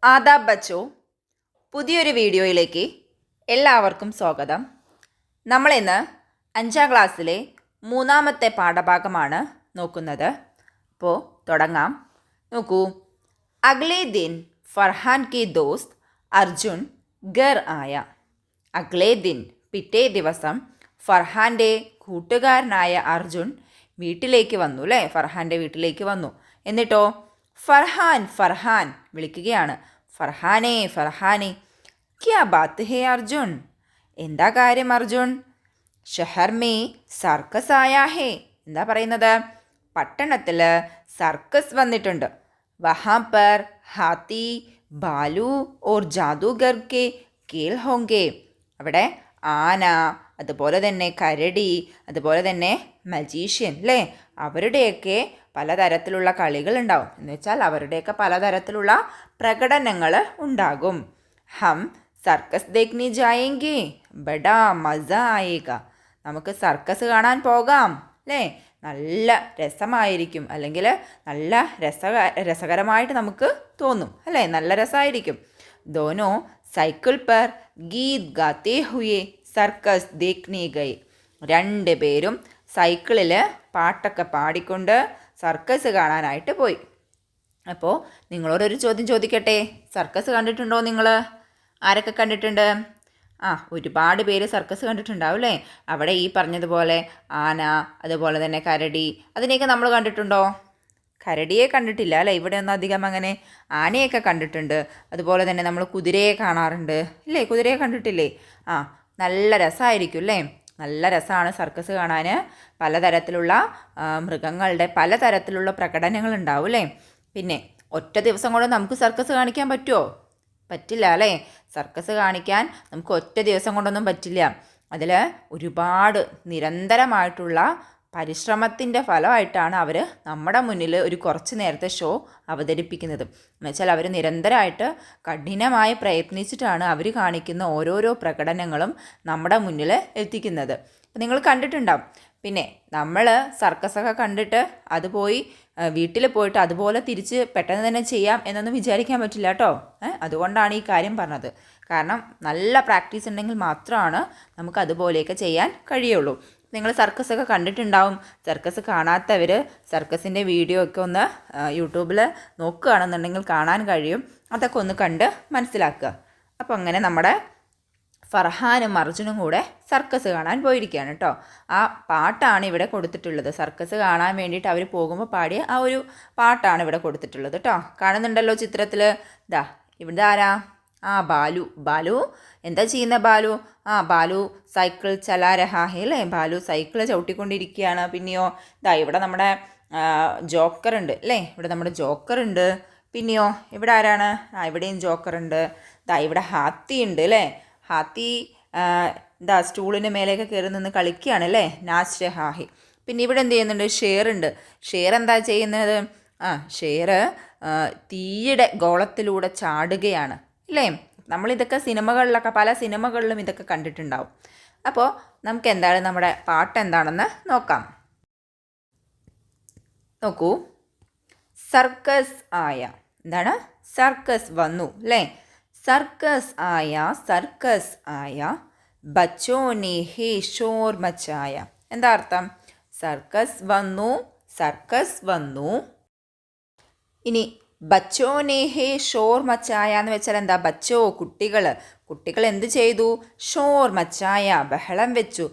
ആദാബ് ബച്ചോ, പുതിയൊരു വീഡിയോയിലേക്ക് എല്ലാവർക്കും സ്വാഗതം. നമ്മളിന്ന് 5ാം ക്ലാസ്സിലെ 3ാമത്തെ പാഠഭാഗമാണ് നോക്കുന്നത്. അപ്പോൾ തുടങ്ങാം. നോക്കൂ. അഗ്ലേ ദിൻ ഫർഹാൻ കി ദോസ്ത് അർജുൻ ഘർ ആയ. അഗ്ലേ ദിൻ, പിറ്റേ ദിവസം, ഫർഹാൻ്റെ കൂട്ടുകാരനായ അർജുൻ വീട്ടിലേക്ക് വന്നു. അല്ലേ, ഫർഹാൻ്റെ വീട്ടിലേക്ക് വന്നു. എന്നിട്ടോ ഫർഹാൻ ഫർഹാൻ വിളിക്കുകയാണ്. ഫർഹാനെ ഫർഹാനെ, ക്യാ ബാത്ത് ഹേ അർജുൻ, എന്താ കാര്യം അർജുൻ? ഷഹർ മേ സർക്കസ് ആയാ ഹേ, എന്താ പറയുന്നത്? പട്ടണത്തിൽ സർക്കസ് വന്നിട്ടുണ്ട്. വഹാം പർ ഹാത്തി ബാലു ഓർ ജാദൂഗർ കെ കേൽ ഹോങ്കെ, അവിടെ ആന, അതുപോലെ തന്നെ കരടി, അതുപോലെ തന്നെ മജീഷ്യൻ, അല്ലേ, അവരുടെയൊക്കെ പലതരത്തിലുള്ള കളികളുണ്ടാവും. എന്ന് വെച്ചാൽ അവരുടെയൊക്കെ പലതരത്തിലുള്ള പ്രകടനങ്ങൾ ഉണ്ടാകും. ഹം സർക്കസ് ദേഖ്നെ ജായേങ്കെ, ബഡാ മസ ആയേഗ, നമുക്ക് സർക്കസ് കാണാൻ പോകാം, അല്ലേ, നല്ല രസമായിരിക്കും, അല്ലെങ്കിൽ നല്ല രസകരമായിട്ട് നമുക്ക് തോന്നും, അല്ലേ, നല്ല രസമായിരിക്കും. ദോനോ സൈക്കിൾ പർ ഗീത് ഗാത്തേ ഹുയെ സർക്കസ് ദേഖ്നെ ഗയേ, 2 പേരും സൈക്കിളിൽ പാട്ടൊക്കെ പാടിക്കൊണ്ട് സർക്കസ് കാണാനായിട്ട് പോയി. അപ്പോൾ നിങ്ങളോടൊരു ചോദ്യം ചോദിക്കട്ടെ, സർക്കസ് കണ്ടിട്ടുണ്ടോ നിങ്ങൾ? ആരൊക്കെ കണ്ടിട്ടുണ്ട്? ഒരുപാട് പേര് സർക്കസ് കണ്ടിട്ടുണ്ടാവും, അല്ലേ? അവിടെ ഈ പറഞ്ഞതുപോലെ ആന, അതുപോലെ തന്നെ കരടി, അതിനെയൊക്കെ നമ്മൾ കണ്ടിട്ടുണ്ടോ? കരടിയെ കണ്ടിട്ടില്ല, അല്ലേ? ഇവിടെ ഒന്നും അധികം അങ്ങനെ. ആനയൊക്കെ കണ്ടിട്ടുണ്ട്. അതുപോലെ തന്നെ നമ്മൾ കുതിരയെ കാണാറുണ്ട്, ഇല്ലേ? കുതിരയെ കണ്ടിട്ടില്ലേ? നല്ല രസമായിരിക്കും, അല്ലേ? നല്ല രസമാണ് സർക്കസ് കാണാൻ. പലതരത്തിലുള്ള മൃഗങ്ങളുടെ പലതരത്തിലുള്ള പ്രകടനങ്ങൾ ഉണ്ടാവും, അല്ലേ? പിന്നെ ഒറ്റ ദിവസം കൊണ്ട് നമുക്ക് സർക്കസ് കാണിക്കാൻ പറ്റുമോ? പറ്റില്ല, അല്ലേ? സർക്കസ് കാണിക്കാൻ നമുക്ക് ഒറ്റ ദിവസം കൊണ്ടൊന്നും പറ്റില്ല. അതിൽ ഒരുപാട് നിരന്തരമായിട്ടുള്ള പരിശ്രമത്തിൻ്റെ ഫലമായിട്ടാണ് അവർ നമ്മുടെ മുന്നിൽ ഒരു കുറച്ച് നേരത്തെ ഷോ അവതരിപ്പിക്കുന്നത്. എന്നുവെച്ചാൽ അവർ നിരന്തരമായിട്ട് കഠിനമായി പ്രയത്നിച്ചിട്ടാണ് അവർ കാണിക്കുന്ന ഓരോരോ പ്രകടനങ്ങളും നമ്മുടെ മുന്നിൽ എത്തിക്കുന്നത്. അപ്പം നിങ്ങൾ കണ്ടിട്ടുണ്ടാവും. പിന്നെ നമ്മൾ സർക്കസൊക്കെ കണ്ടിട്ട് അത് പോയി വീട്ടിൽ പോയിട്ട് അതുപോലെ തിരിച്ച് പെട്ടെന്ന് തന്നെ ചെയ്യാം എന്നൊന്നും വിചാരിക്കാൻ പറ്റില്ല കേട്ടോ. അതുകൊണ്ടാണ് ഈ കാര്യം പറഞ്ഞത്. കാരണം നല്ല പ്രാക്ടീസ് ഉണ്ടെങ്കിൽ മാത്രമാണ് നമുക്ക് അതുപോലെയൊക്കെ ചെയ്യാൻ കഴിയുള്ളൂ. നിങ്ങൾ സർക്കസൊക്കെ കണ്ടിട്ടുണ്ടാവും. സർക്കസ് കാണാത്തവർ സർക്കസിൻ്റെ വീഡിയോ ഒക്കെ ഒന്ന് യൂട്യൂബിൽ നോക്കുകയാണെന്നുണ്ടെങ്കിൽ കാണാൻ കഴിയും. അതൊക്കെ ഒന്ന് കണ്ട് മനസ്സിലാക്കുക. അപ്പോൾ അങ്ങനെ നമ്മുടെ ഫർഹാനും അർജുനും കൂടെ സർക്കസ് കാണാൻ പോയിരിക്കുകയാണ് കേട്ടോ. ആ പാട്ടാണ് ഇവിടെ കൊടുത്തിട്ടുള്ളത്. സർക്കസ് കാണാൻ വേണ്ടിയിട്ട് അവർ പോകുമ്പോൾ പാടിയ ആ ഒരു പാട്ടാണ് ഇവിടെ കൊടുത്തിട്ടുള്ളത് കേട്ടോ. കാണുന്നുണ്ടല്ലോ ചിത്രത്തിൽ. ഇവിടെ ആരാ? ബാലു. ബാലു എന്താ ചെയ്യുന്ന? ബാലു സൈക്കിൾ ചലാ രഹാ ഹേ, അല്ലേ? ബാലു സൈക്കിൾ ചവിട്ടിക്കൊണ്ടിരിക്കുകയാണ്. പിന്നെയോ ഇവിടെ നമ്മുടെ ജോക്കറുണ്ട്, അല്ലേ? ഇവിടെ നമ്മുടെ ജോക്കറുണ്ട്. പിന്നെയോ ഇവിടെ ആരാണ്? ഇവിടെയും ജോക്കറുണ്ട്. ഇവിടെ ഹാത്തി ഉണ്ട്, അല്ലേ? ഹാത്തി സ്റ്റൂളിന് മേലേക്ക് കയറി നിന്ന് കളിക്കുകയാണ്, അല്ലേ? നാച്ച് രഹാഹി. പിന്നെ ഇവിടെ എന്ത് ചെയ്യുന്നുണ്ട്? ഷേറുണ്ട്. ഷേർ എന്താ ചെയ്യുന്നത്? ഷേർ തീയുടെ ഗോളത്തിലൂടെ ചാടുകയാണ്, അല്ലേ? നമ്മളിതൊക്കെ സിനിമകളിലൊക്കെ പല സിനിമകളിലും ഇതൊക്കെ കണ്ടിട്ടുണ്ടാവും. അപ്പോൾ നമുക്ക് എന്താണ് നമ്മുടെ പാട്ട് എന്താണെന്ന് നോക്കാം. നോക്കൂ. സർക്കസ് ആയ, എന്താണ്? സർക്കസ് വന്നു, അല്ലേ? സർക്കസ് ആയ ബച്ചോ നെ ഹേ ഷോർ മച്ചായ, എന്താ അർത്ഥം? സർക്കസ് വന്നു. ഇനി ബച്ചോ നെ ഹേ ഷോർ മച്ചായ എന്ന് വെച്ചാൽ എന്താ? ബച്ചോ കുട്ടികൾ എന്ത് ചെയ്തു? ഷോർ മച്ചായ, ബഹളം വെച്ചു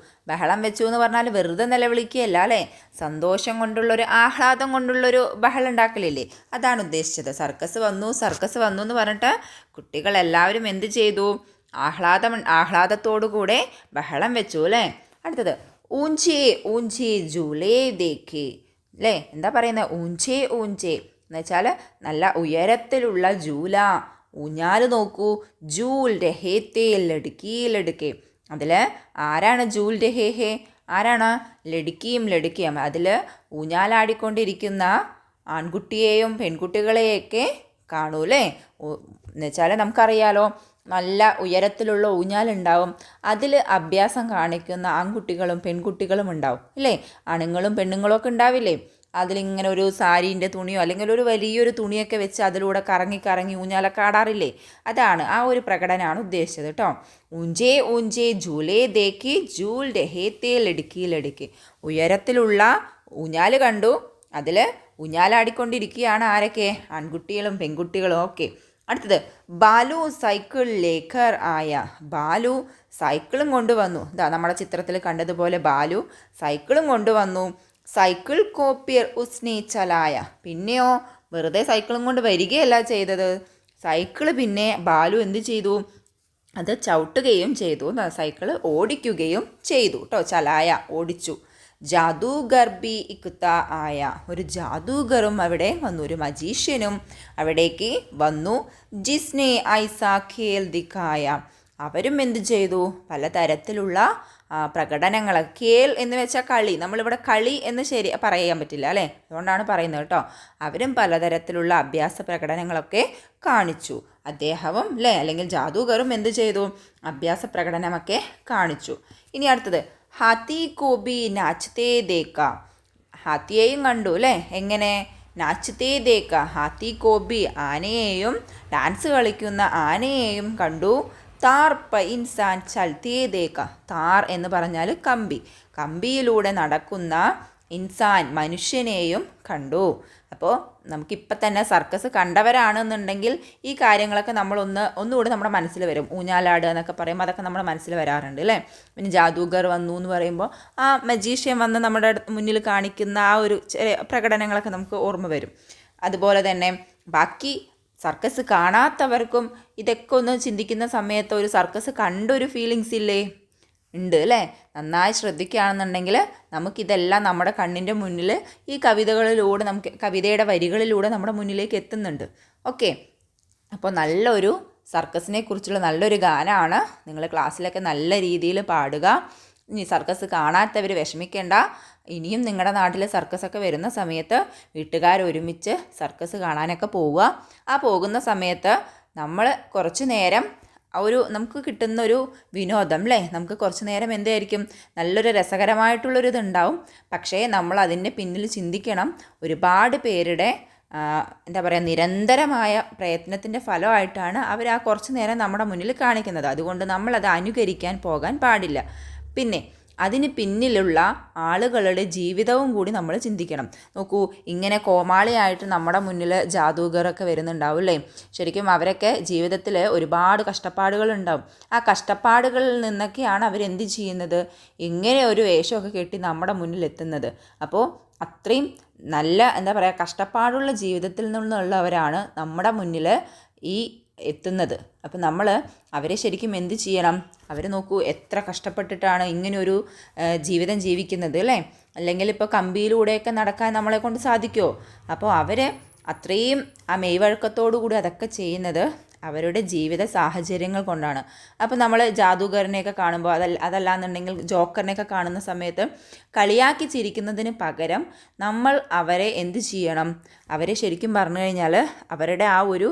എന്ന് പറഞ്ഞാൽ വെറുതെ നിലവിളിക്കുകയല്ല, അല്ലേ? സന്തോഷം കൊണ്ടുള്ളൊരു, ആഹ്ലാദം കൊണ്ടുള്ളൊരു ബഹളം ഉണ്ടാക്കലില്ലേ? അതാണ് ഉദ്ദേശിച്ചത്. സർക്കസ് വന്നു എന്ന് പറഞ്ഞിട്ട് കുട്ടികളെല്ലാവരും എന്ത് ചെയ്തു? ആഹ്ലാദത്തോടു കൂടെ ബഹളം വെച്ചു, അല്ലേ? അടുത്തത് ഊഞ്ചേ ജൂലേ ദേഖേ, അല്ലേ? എന്താ പറയുന്നത്? ഊഞ്ചേ എന്ന് വെച്ചാൽ നല്ല ഉയരത്തിലുള്ള ജൂല, ഊഞ്ഞാൽ നോക്കൂ. ജൂൽ രഹേ തേ ലടുക്കേ, അതിൽ ആരാണ് ജൂൽ രഹേ ഹേ? ആരാണ്? ലടുക്കിയും. അതിൽ ഊഞ്ഞാലാടിക്കൊണ്ടിരിക്കുന്ന ആൺകുട്ടിയെയും പെൺകുട്ടികളെയൊക്കെ കാണൂലേ? എന്നുവെച്ചാൽ നമുക്കറിയാലോ, നല്ല ഉയരത്തിലുള്ള ഊഞ്ഞാലുണ്ടാവും. അതിൽ അഭ്യാസം കാണിക്കുന്ന ആൺകുട്ടികളും പെൺകുട്ടികളും ഉണ്ടാവും, ഇല്ലേ? ആണുങ്ങളും പെണ്ണുങ്ങളും ഒക്കെ ഉണ്ടാവില്ലേ? അതിലിങ്ങനെ ഒരു സാരീൻ്റെ തുണിയോ അല്ലെങ്കിൽ ഒരു വലിയൊരു തുണിയൊക്കെ വെച്ച് അതിലൂടെ കറങ്ങി കറങ്ങി ഊഞ്ഞാലൊക്കെ ആടാറില്ലേ, അതാണ് ആ ഒരു പ്രകടനമാണ് ഉദ്ദേശിച്ചത് കേട്ടോ. ഊഞ്ചേ ഊഞ്ചേ ജൂലേ ദേക്കി ജൂൽ രഹേ തേ ലടുക്കി ലടുക്കി. ഉയരത്തിലുള്ള ഊഞ്ഞാൽ കണ്ടു, അതിൽ ഊഞ്ഞാലാടിക്കൊണ്ടിരിക്കുകയാണ് ആരൊക്കെ? ആൺകുട്ടികളും പെൺകുട്ടികളും ഒക്കെ. അടുത്തത് ബാലു സൈക്കിൾ ലേഖർ ആയ. ബാലു സൈക്കിളും കൊണ്ടുവന്നു. ഇതാ നമ്മുടെ ചിത്രത്തിൽ കണ്ടതുപോലെ ബാലു സൈക്കിളും കൊണ്ടുവന്നു. സൈക്കിൾ കോപ്പിയർ ഉസ്നെ ചലായ. പിന്നെയോ വെറുതെ സൈക്കിളും കൊണ്ട് വരികയല്ല ചെയ്തത്, സൈക്കിള് പിന്നെ ബാലു എന്ത് ചെയ്തു? അത് ചവിട്ടുകയും ചെയ്തു. സൈക്കിള് ഓടിക്കുകയും ചെയ്തു കേട്ടോ. ചലായ ഓടിച്ചു. ജാദൂഗർ ബി ഇക്ത ആയ. ഒരു ജാദൂഗറും അവിടെ വന്നു, ഒരു മജീഷ്യനും അവിടേക്ക് വന്നു. ജിസ്നെ ഐസാ ഖേൽ ദിഖായ. അവരും എന്ത് ചെയ്തു? പലതരത്തിലുള്ള പ്രകടനങ്ങൾ. ഖേൽ എന്ന് വെച്ചാൽ കളി, നമ്മളിവിടെ കളി എന്ന് ശരി പറയാൻ പറ്റില്ല അല്ലേ, അതുകൊണ്ടാണ് പറയുന്നത് കേട്ടോ. അവരും പലതരത്തിലുള്ള അഭ്യാസ പ്രകടനങ്ങളൊക്കെ കാണിച്ചു. അദ്ദേഹവും അല്ലേ, അല്ലെങ്കിൽ ജാദൂഗറും എന്ത് ചെയ്തു? അഭ്യാസ പ്രകടനമൊക്കെ കാണിച്ചു. ഇനി അടുത്തത് ഹാത്തി കോബി നാച്ചതേ ദേക്ക. ഹാത്തിയെയും കണ്ടു അല്ലേ, എങ്ങനെ? നാച്ചതേ ദേക്ക. ഹാത്തി കോബി ആനയെയും, ഡാൻസ് കളിക്കുന്ന ആനയെയും കണ്ടു. താർ പ ഇൻസാൻ ചൽത്തേ ദേക്ക. താർ എന്ന് പറഞ്ഞാൽ കമ്പി, കമ്പിയിലൂടെ നടക്കുന്ന ഇൻസാൻ മനുഷ്യനെയും കണ്ടു. അപ്പോൾ നമുക്കിപ്പം തന്നെ സർക്കസ് കണ്ടവരാണെന്നുണ്ടെങ്കിൽ ഈ കാര്യങ്ങളൊക്കെ ഒന്നുകൂടി നമ്മുടെ മനസ്സിൽ വരും. ഊഞ്ഞാലാടുക എന്നൊക്കെ പറയുമ്പോൾ അതൊക്കെ നമ്മുടെ മനസ്സിൽ വരാറുണ്ട് അല്ലേ. പിന്നെ ജാദൂഗർ വന്നു എന്ന് പറയുമ്പോൾ ആ മജീഷ്യൻ വന്ന് നമ്മുടെ മുന്നിൽ കാണിക്കുന്ന ആ ഒരു പ്രകടനങ്ങളൊക്കെ നമുക്ക് ഓർമ്മ വരും. അതുപോലെ തന്നെ ബാക്കി സർക്കസ് കാണാത്തവർക്കും ഇതൊക്കെ ഒന്ന് ചിന്തിക്കുന്ന സമയത്ത് ഒരു സർക്കസ് കണ്ടൊരു ഫീലിങ്സ് ഇല്ലേ? ഉണ്ട് അല്ലേ. നന്നായി ശ്രദ്ധിക്കുകയാണെന്നുണ്ടെങ്കിൽ നമുക്കിതെല്ലാം നമ്മുടെ കണ്ണിൻ്റെ മുന്നിൽ ഈ കവിതകളിലൂടെ, നമുക്ക് കവിതയുടെ വരികളിലൂടെ നമ്മുടെ മുന്നിലേക്ക് എത്തുന്നുണ്ട്. ഓക്കെ, അപ്പോൾ നല്ലൊരു സർക്കസിനെ കുറിച്ചുള്ള നല്ലൊരു ഗാനമാണ്. നിങ്ങൾ ക്ലാസ്സിലൊക്കെ നല്ല രീതിയിൽ പാടുക. ഇനി സർക്കസ് കാണാത്തവർ വിഷമിക്കേണ്ട. ഇനിയും നിങ്ങളുടെ നാട്ടിൽ സർക്കസൊക്കെ വരുന്ന സമയത്ത് വീട്ടുകാരൊരുമിച്ച് സർക്കസ് കാണാനൊക്കെ പോവുക. ആ പോകുന്ന സമയത്ത് നമ്മൾ കുറച്ച് നേരം നമുക്ക് കിട്ടുന്നൊരു വിനോദം അല്ലേ, നമുക്ക് കുറച്ച് നേരം എന്തായിരിക്കും? നല്ലൊരു രസകരമായിട്ടുള്ളൊരു ഇതുണ്ടാവും. പക്ഷേ നമ്മൾ അതിൻ്റെ പിന്നിൽ ചിന്തിക്കണം, ഒരുപാട് പേരുടെ എന്താ പറയുക, നിരന്തരമായ പ്രയത്നത്തിൻ്റെ ഫലമായിട്ടാണ് അവർ ആ കുറച്ച് നേരം നമ്മുടെ മുന്നിൽ കാണിക്കുന്നത്. അതുകൊണ്ട് നമ്മളത് അനുകരിക്കാൻ പോകാൻ പാടില്ല. പിന്നെ അതിന് പിന്നിലുള്ള ആളുകളുടെ ജീവിതവും കൂടി നമ്മൾ ചിന്തിക്കണം. നോക്കൂ, ഇങ്ങനെ കോമാളിയായിട്ട് നമ്മുടെ മുന്നിൽ ജാദൂഗറൊക്കെ വരുന്നുണ്ടാവും അല്ലേ. ശരിക്കും അവരൊക്കെ ജീവിതത്തിൽ ഒരുപാട് കഷ്ടപ്പാടുകളുണ്ടാവും. ആ കഷ്ടപ്പാടുകളിൽ നിന്നൊക്കെയാണ് അവരെന്ത് ചെയ്യുന്നത്? ഇങ്ങനെ ഒരു വേഷമൊക്കെ കെട്ടി നമ്മുടെ മുന്നിൽ എത്തുന്നത്. അപ്പോൾ അത്രയും നല്ല എന്താ പറയുക, കഷ്ടപ്പാടുള്ള ജീവിതത്തിൽ നിന്നുള്ളവരാണ് നമ്മുടെ മുന്നിൽ ഈ എത്തുന്നത്. അപ്പം നമ്മൾ അവരെ ശരിക്കും എന്ത് ചെയ്യണം? അവർ നോക്കൂ എത്ര കഷ്ടപ്പെട്ടിട്ടാണ് ഇങ്ങനെയൊരു ജീവിതം ജീവിക്കുന്നത് അല്ലേ. അല്ലെങ്കിൽ ഇപ്പോൾ കമ്പിയിലൂടെയൊക്കെ നടക്കാൻ നമ്മളെ കൊണ്ട് സാധിക്കുമോ? അപ്പോൾ അവർ അത്രയും ആ മെയ്വഴക്കത്തോടു കൂടി അതൊക്കെ ചെയ്യുന്നത് അവരുടെ ജീവിത സാഹചര്യങ്ങൾ കൊണ്ടാണ്. അപ്പോൾ നമ്മൾ ജാദൂഗറിനെയൊക്കെ കാണുമ്പോൾ അതല്ലാന്നുണ്ടെങ്കിൽ ജോക്കറിനെയൊക്കെ കാണുന്ന സമയത്ത് കളിയാക്കി ചിരിക്കുന്നതിന് പകരം നമ്മൾ അവരെ എന്ത് ചെയ്യണം? അവരെ ശരിക്കും പറഞ്ഞു കഴിഞ്ഞാൽ അവരുടെ ആ ഒരു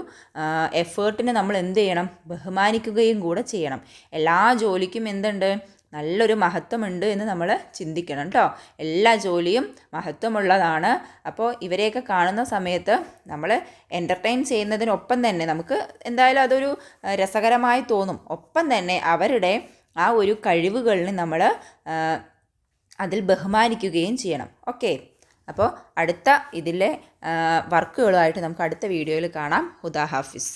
എഫേർട്ടിനെ നമ്മൾ എന്ത് ചെയ്യണം? ബഹുമാനിക്കുകയും കൂടെ ചെയ്യണം. എല്ലാ ജോലിക്കും എന്തുണ്ട്? നല്ലൊരു മഹത്വമുണ്ട് എന്ന് നമ്മൾ ചിന്തിക്കണം കേട്ടോ. എല്ലാ ജോലിയും മഹത്വമുള്ളതാണ്. അപ്പോൾ ഇവരെയൊക്കെ കാണുന്ന സമയത്ത് നമ്മൾ എൻ്റർടൈൻ ചെയ്യുന്നതിനൊപ്പം തന്നെ നമുക്ക് എന്തായാലും അതൊരു രസകരമായി തോന്നും. ഒപ്പം തന്നെ അവരുടെ ആ ഒരു കഴിവുകളിനെ നമ്മൾ അതിൽ ബഹുമാനിക്കുകയും ചെയ്യണം. ഓക്കെ, അപ്പോൾ അടുത്ത ഇതിലെ വർക്കുകളുമായിട്ട് നമുക്ക് അടുത്ത വീഡിയോയിൽ കാണാം. ഹുദാ ഹാഫിസ്.